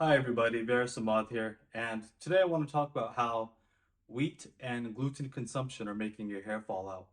Hi everybody, Samad here, and today I want to talk about how wheat and gluten consumption are making your hair fall out.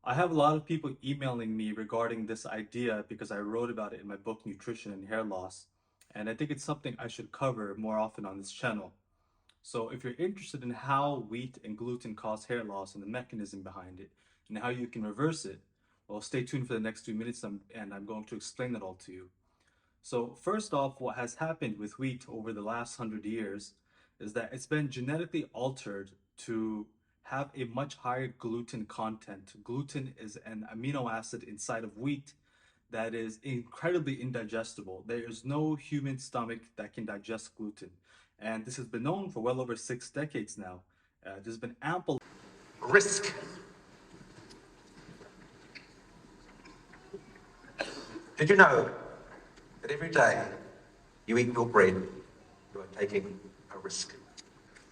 I have a lot of people emailing me regarding this idea because I wrote about it in my book Nutrition and Hair Loss, and I think it's something I should cover more often on this channel. So if you're interested in how wheat and gluten cause hair loss and the mechanism behind it, and how you can reverse it, well, stay tuned for the next 2 minutes and I'm going to explain that all to you. So first off, what has happened with wheat over the last 100 years is that it's been genetically altered to have a much higher gluten content. Gluten is an amino acid inside of wheat that is incredibly indigestible. There is no human stomach that can digest gluten. And this has been known for well over 6 decades now. There's been ample Risk. Did you know that every day you eat your bread, you are taking a risk?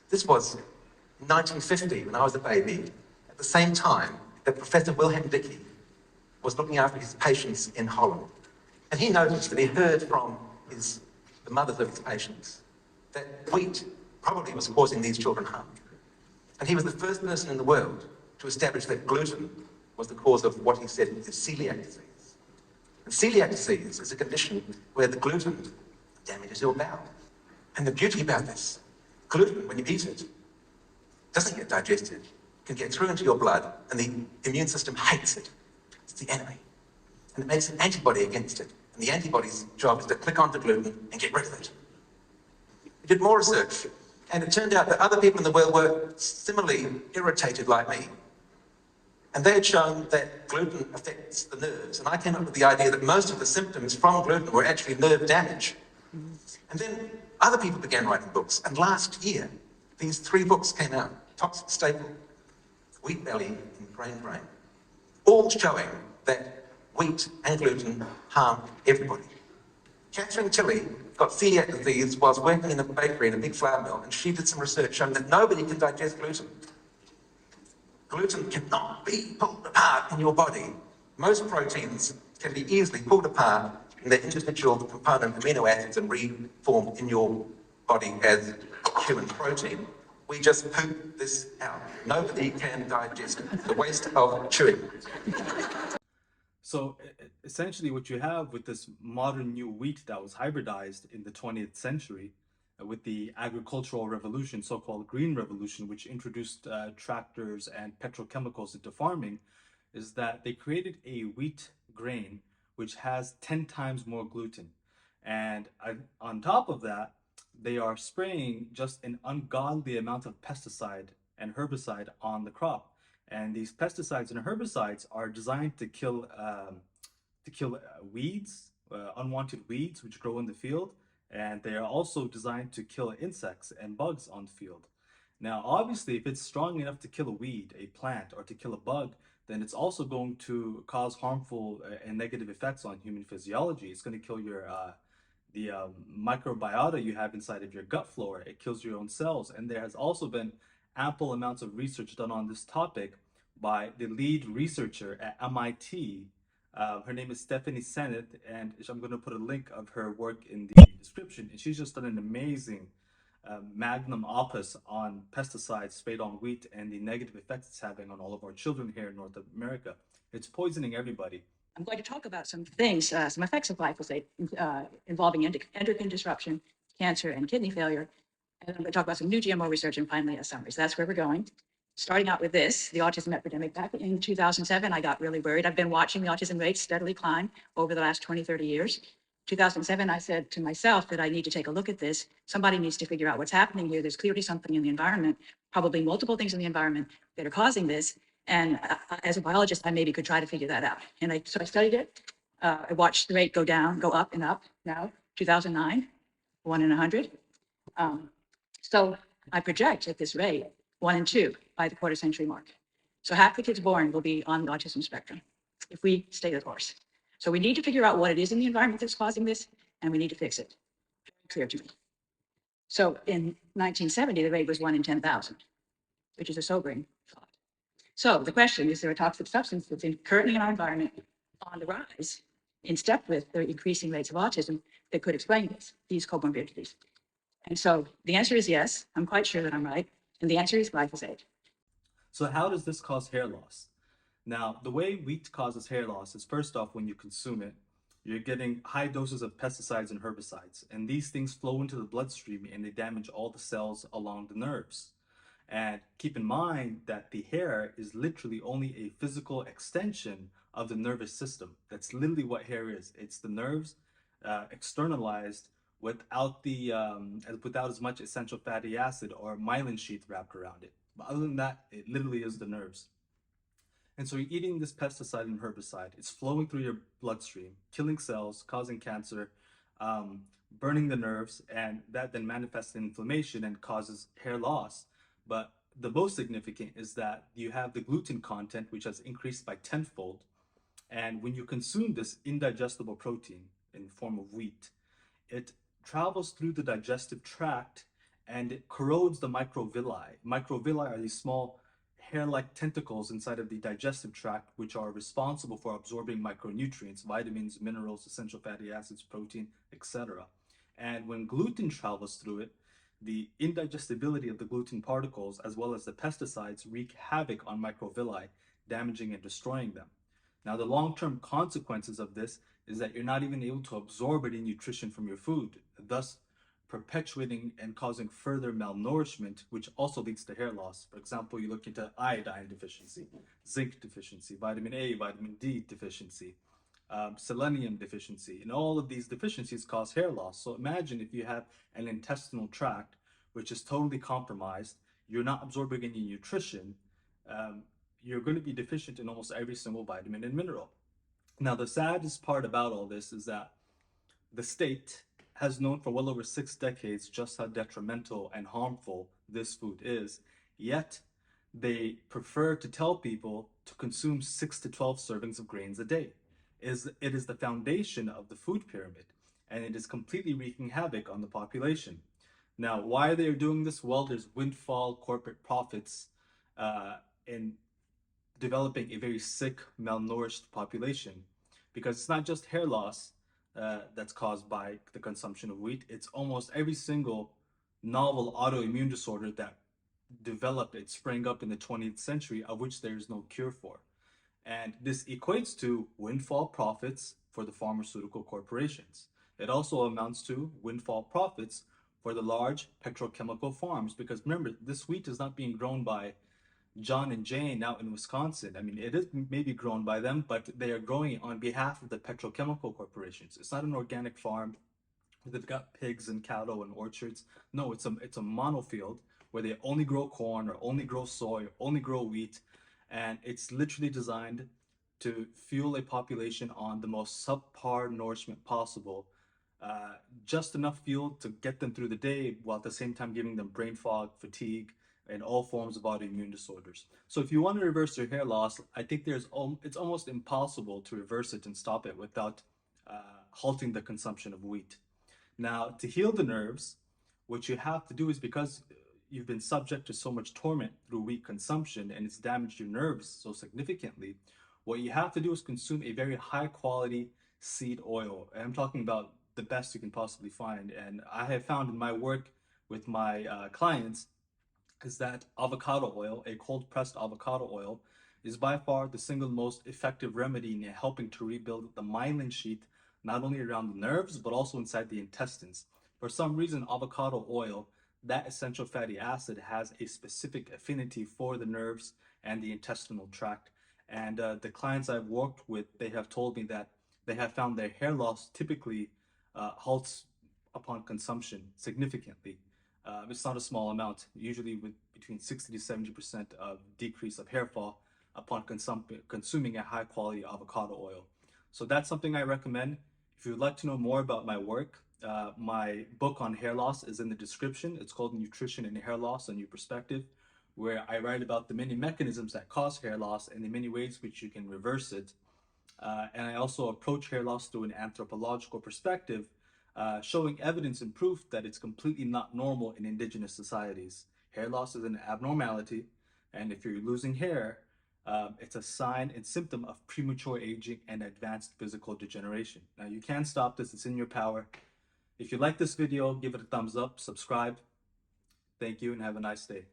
This was in 1950 when I was a baby, at the same time that Professor Wilhelm Dickey was looking after his patients in Holland. And he noticed that he heard from the mothers of his patients that wheat probably was causing these children harm. And he was the first person in the world to establish that gluten was the cause of what he said is celiac disease. And celiac disease is a condition where the gluten damages your bowel. And the beauty about this, gluten, when you eat it, doesn't get digested, can get through into your blood, and the immune system hates it. It's the enemy. And it makes an antibody against it. And the antibody's job is to click onto gluten and get rid of it. We did more research, and it turned out that other people in the world were similarly irritated like me. And they had shown that gluten affects the nerves. And I came up with the idea that most of the symptoms from gluten were actually nerve damage. And then other people began writing books. And last year, these 3 books came out: Toxic Staple, Wheat Belly, and Grain Brain, all showing that wheat and gluten harm everybody. Catherine Tilley got celiac disease whilst working in a bakery in a big flour mill, and she did some research showing that nobody can digest gluten. Gluten cannot be pulled apart in your body. Most proteins can be easily pulled apart in their individual component amino acids and reformed in your body as human protein. We just poop this out. Nobody can digest it. It's a waste of chewing. So essentially, what you have with this modern new wheat that was hybridized in the 20th century with the agricultural revolution, so-called green revolution, which introduced tractors and petrochemicals into farming, is that they created a wheat grain which has 10 times more gluten. And on top of that, they are spraying just an ungodly amount of pesticide and herbicide on the crop. And these pesticides and herbicides are designed to kill weeds, unwanted weeds which grow in the field, and they are also designed to kill insects and bugs on the field. Now, obviously, if it's strong enough to kill a weed, a plant, or to kill a bug, then it's also going to cause harmful and negative effects on human physiology. It's going to kill your the microbiota you have inside of your gut flora. It kills your own cells, and there has also been ample amounts of research done on this topic by the lead researcher at MIT. Her name is Stephanie Sennett, and I'm going to put a link of her work in the description. And she's just done an amazing magnum opus on pesticides sprayed on wheat and the negative effects it's having on all of our children here in North America. It's poisoning everybody. I'm going to talk about some things, some effects of glyphosate involving endocrine disruption, cancer, and kidney failure. And I'm going to talk about some new GMO research and finally a summary. So that's where we're going. Starting out with this, the autism epidemic. Back in 2007, I got really worried. I've been watching the autism rates steadily climb over the last 20, 30 years. 2007, I said to myself that I need to take a look at this. Somebody needs to figure out what's happening here. There's clearly something in the environment, probably multiple things in the environment that are causing this. And as a biologist, I maybe could try to figure that out. And so I studied it. I watched the rate go down, go up and up. Now, 2009, 1 in 100. So I project at this rate, 1 in 2 by the quarter century mark. So half the kids born will be on the autism spectrum if we stay the course. So we need to figure out what it is in the environment that's causing this, and we need to fix it. Very clear to me. So in 1970, the rate was 1 in 10,000, which is a sobering thought. So the question is, there a toxic substance that's currently in our environment on the rise in step with the increasing rates of autism that could explain these comorbidities? And so the answer is yes. I'm quite sure that I'm right. And the answer is glyphosate. So how does this cause hair loss? Now, the way wheat causes hair loss is first off, when you consume it, you're getting high doses of pesticides and herbicides, and these things flow into the bloodstream and they damage all the cells along the nerves. And keep in mind that the hair is literally only a physical extension of the nervous system. That's literally what hair is. It's the nerves externalized without as much essential fatty acid or myelin sheath wrapped around it. But other than that, it literally is the nerves. And so you're eating this pesticide and herbicide. It's flowing through your bloodstream, killing cells, causing cancer, um, burning the nerves, and that then manifests in inflammation and causes hair loss. But the most significant is that you have the gluten content, which has increased by tenfold. And when you consume this indigestible protein in the form of wheat, it travels through the digestive tract and it corrodes the microvilli. Microvilli are these small hair-like tentacles inside of the digestive tract, which are responsible for absorbing micronutrients, vitamins, minerals, essential fatty acids, protein, etc. And when gluten travels through it, the indigestibility of the gluten particles, as well as the pesticides, wreak havoc on microvilli, damaging and destroying them. Now, the long-term consequences of this is that you're not even able to absorb any nutrition from your food, thus perpetuating and causing further malnourishment, which also leads to hair loss. For example, you look into iodine deficiency, zinc deficiency, vitamin A, vitamin D deficiency, selenium deficiency, and all of these deficiencies cause hair loss. So imagine if you have an intestinal tract which is totally compromised, you're not absorbing any nutrition, um, you're going to be deficient in almost every single vitamin and mineral. Now, the saddest part about all this is that the state has known for well over 6 decades just how detrimental and harmful this food is, yet they prefer to tell people to consume 6 to 12 servings of grains a day. It is the foundation of the food pyramid, and it is completely wreaking havoc on the population. Now, why are they doing this? Well, there's windfall corporate profits in developing a very sick, malnourished population, because it's not just hair loss that's caused by the consumption of wheat. It's almost every single novel autoimmune disorder that developed, it sprang up in the 20th century, of which there is no cure for. And this equates to windfall profits for the pharmaceutical corporations. It also amounts to windfall profits for the large petrochemical farms, because remember, this wheat is not being grown by John and Jane out in Wisconsin. I mean, it is maybe grown by them, but they are growing it on behalf of the petrochemical corporations. It's not an organic farm where they've got pigs and cattle and orchards. No, it's a monofield where they only grow corn or only grow soy or only grow wheat, and it's literally designed to fuel a population on the most subpar nourishment possible. Just enough fuel to get them through the day, while at the same time giving them brain fog, fatigue, and all forms of autoimmune disorders. So if you want to reverse your hair loss, I think it's almost impossible to reverse it and stop it without halting the consumption of wheat. Now, to heal the nerves, what you have to do is, because you've been subject to so much torment through wheat consumption and it's damaged your nerves so significantly, what you have to do is consume a very high quality seed oil. And I'm talking about the best you can possibly find. And I have found in my work with my clients is that avocado oil, a cold pressed avocado oil, is by far the single most effective remedy in helping to rebuild the myelin sheath, not only around the nerves, but also inside the intestines. For some reason, avocado oil, that essential fatty acid, has a specific affinity for the nerves and the intestinal tract. And the clients I've worked with, they have told me that they have found their hair loss typically halts upon consumption significantly. It's not a small amount, usually with between 60 to 70% of decrease of hair fall upon consuming a high quality avocado oil. So that's something I recommend. If you would like to know more about my work, my book on hair loss is in the description. It's called Nutrition and Hair Loss: A New Perspective, where I write about the many mechanisms that cause hair loss and the many ways which you can reverse it. And I also approach hair loss through an anthropological perspective, showing evidence and proof that it's completely not normal in indigenous societies. Hair loss is an abnormality, and if you're losing hair, it's a sign and symptom of premature aging and advanced physical degeneration. Now, you can't stop this, it's in your power. If you like this video, give it a thumbs up, subscribe. Thank you, and have a nice day.